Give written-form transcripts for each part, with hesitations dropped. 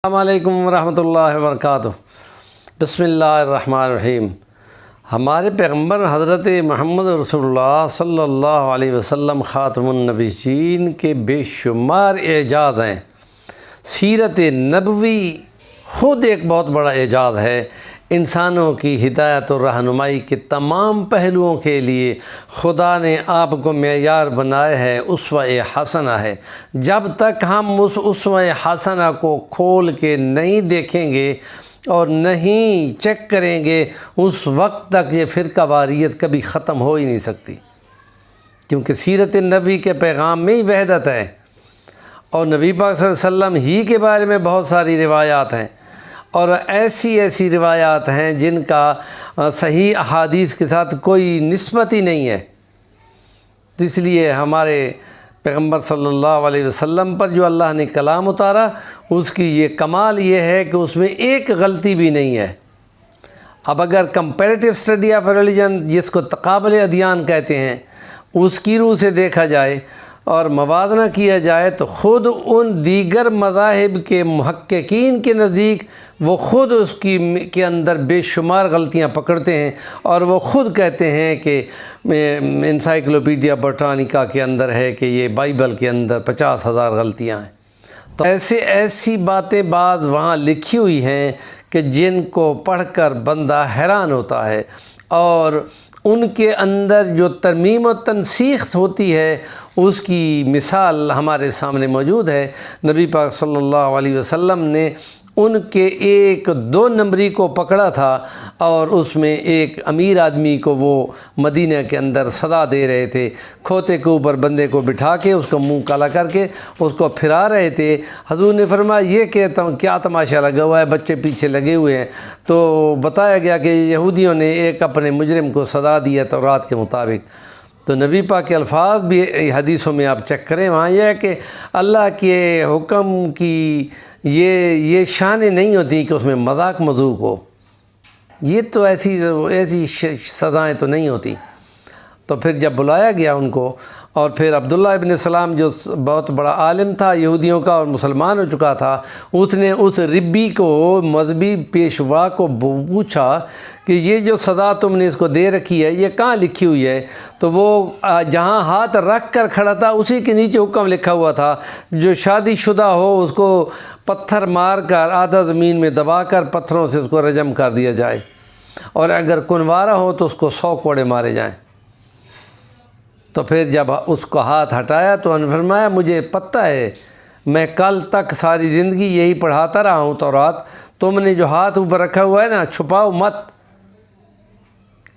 السلام علیکم ورحمۃ اللہ وبرکاتہ۔ بسم اللہ الرحمن الرحیم۔ ہمارے پیغمبر حضرت محمد رسول اللہ صلی اللہ علیہ وسلم خاتم النبیین کے بے شمار اعجاز ہیں۔ سیرت نبوی خود ایک بہت بڑا اعجاز ہے۔ انسانوں کی ہدایت اور رہنمائی کے تمام پہلوؤں کے لیے خدا نے آپ کو معیار بنایا ہے، اسوہ حسنہ ہے۔ جب تک ہم اس اسوہ حسنہ کو کھول کے نہیں دیکھیں گے اور نہیں چیک کریں گے، اس وقت تک یہ فرقہ واریت کبھی ختم ہو ہی نہیں سکتی، کیونکہ سیرت نبی کے پیغام میں ہی وحدت ہے، اور نبی پاک صلی اللہ علیہ وسلم ہی کے بارے میں بہت ساری روایات ہیں، اور ایسی روایات ہیں جن کا صحیح احادیث کے ساتھ کوئی نسبت ہی نہیں ہے۔ تو اس لیے ہمارے پیغمبر صلی اللہ علیہ وسلم پر جو اللہ نے کلام اتارا، اس کی یہ کمال یہ ہے کہ اس میں ایک غلطی بھی نہیں ہے۔ اب اگر کمپیریٹیو اسٹڈی آف ریلیجن، جس کو تقابل ادیان کہتے ہیں، اس کی روح سے دیکھا جائے اور موازنہ کیا جائے تو خود ان دیگر مذاہب کے محققین کے نزدیک وہ خود اس کے اندر بے شمار غلطیاں پکڑتے ہیں، اور وہ خود کہتے ہیں کہ انسائکلوپیڈیا برٹانیکا کے اندر ہے کہ یہ بائبل کے اندر 50,000 غلطیاں ہیں۔ تو ایسی باتیں بعض وہاں لکھی ہوئی ہیں کہ جن کو پڑھ کر بندہ حیران ہوتا ہے، اور ان کے اندر جو ترمیم و تنسیخ ہوتی ہے اس کی مثال ہمارے سامنے موجود ہے۔ نبی پاک صلی اللہ علیہ وسلم نے ان کے ایک 2 نمبری کو پکڑا تھا، اور اس میں ایک امیر آدمی کو وہ مدینہ کے اندر صدا دے رہے تھے، کھوتے کے اوپر بندے کو بٹھا کے اس کو منہ کالا کر کے اس کو پھرا رہے تھے۔ حضور نے فرمایا یہ کیا تماشا لگا ہوا ہے، بچے پیچھے لگے ہوئے ہیں؟ تو بتایا گیا کہ یہودیوں نے ایک اپنے مجرم کو صدا دیا تورات کے مطابق۔ تو نبی پاک کے الفاظ بھی حدیثوں میں آپ چیک کریں، وہاں یہ ہے کہ اللہ کے حکم کی یہ شان نہیں ہوتی کہ اس میں مذاق مذوق ہو، یہ تو ایسی سزائیں تو نہیں ہوتی۔ تو پھر جب بلایا گیا ان کو، اور پھر عبداللہ ابن سلام جو بہت بڑا عالم تھا یہودیوں کا اور مسلمان ہو چکا تھا، اس نے اس ربی کو، مذہبی پیشوا کو پوچھا کہ یہ جو سزا تم نے اس کو دے رکھی ہے یہ کہاں لکھی ہوئی ہے؟ تو وہ جہاں ہاتھ رکھ کر کھڑا تھا اسی کے نیچے حکم لکھا ہوا تھا، جو شادی شدہ ہو اس کو پتھر مار کر آدھا زمین میں دبا کر پتھروں سے اس کو رجم کر دیا جائے، اور اگر کنوارا ہو تو اس کو 100 کوڑے مارے جائیں۔ تو پھر جب اس کو ہاتھ ہٹایا تو انہوں نے فرمایا مجھے پتہ ہے، میں کل تک ساری زندگی یہی پڑھاتا رہا ہوں تورات، تم نے جو ہاتھ اوپر رکھا ہوا ہے نا، چھپاؤ مت،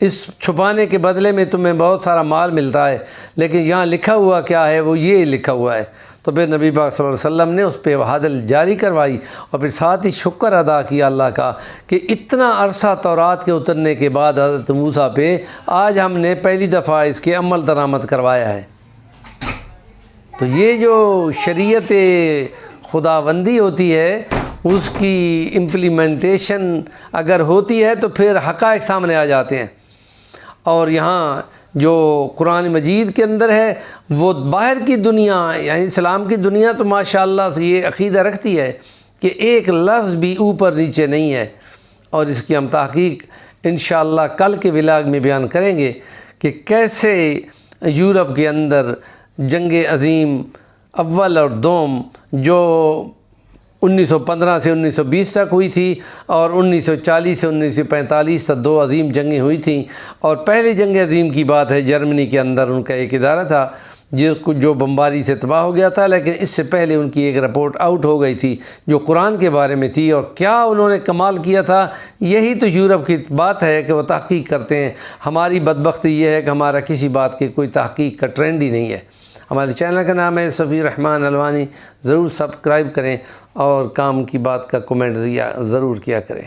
اس چھپانے کے بدلے میں تمہیں بہت سارا مال ملتا ہے، لیکن یہاں لکھا ہوا کیا ہے؟ وہ یہ لکھا ہوا ہے۔ تو پھر نبی پاک صلی اللہ علیہ وسلم نے اس پہ عدل جاری کروائی، اور پھر ساتھ ہی شکر ادا کیا اللہ کا کہ اتنا عرصہ تورات کے اترنے کے بعد حضرت موسیٰ پہ آج ہم نے پہلی دفعہ اس کے عمل درآمد کروایا ہے۔ تو یہ جو شریعت خداوندی ہوتی ہے اس کی امپلیمنٹیشن اگر ہوتی ہے تو پھر حقائق سامنے آ جاتے ہیں، اور یہاں جو قرآن مجید کے اندر ہے وہ باہر کی دنیا، یعنی اسلام کی دنیا تو ماشاءاللہ سے یہ عقیدہ رکھتی ہے کہ ایک لفظ بھی اوپر نیچے نہیں ہے، اور اس کی ہم تحقیق انشاءاللہ کل کے ولاگ میں بیان کریں گے کہ کیسے یورپ کے اندر جنگ عظیم اول اور دوم جو 1915 سے 1920 تک ہوئی تھی، اور 1940 سے 1945 تک 2 عظیم جنگیں ہوئی تھیں، اور پہلی جنگ عظیم کی بات ہے جرمنی کے اندر ان کا ایک ادارہ تھا جو بمباری سے تباہ ہو گیا تھا، لیکن اس سے پہلے ان کی ایک رپورٹ آؤٹ ہو گئی تھی جو قرآن کے بارے میں تھی، اور کیا انہوں نے کمال کیا تھا۔ یہی تو یورپ کی بات ہے کہ وہ تحقیق کرتے ہیں۔ ہماری بدبختی یہ ہے کہ ہمارا کسی بات کی کوئی تحقیق کا ٹرینڈ ہی نہیں ہے۔ ہمارے چینل کا نام ہے صفی الرحمن الوانی، ضرور سبسکرائب کریں، اور کام کی بات کا کومنٹ ضرور کیا کریں۔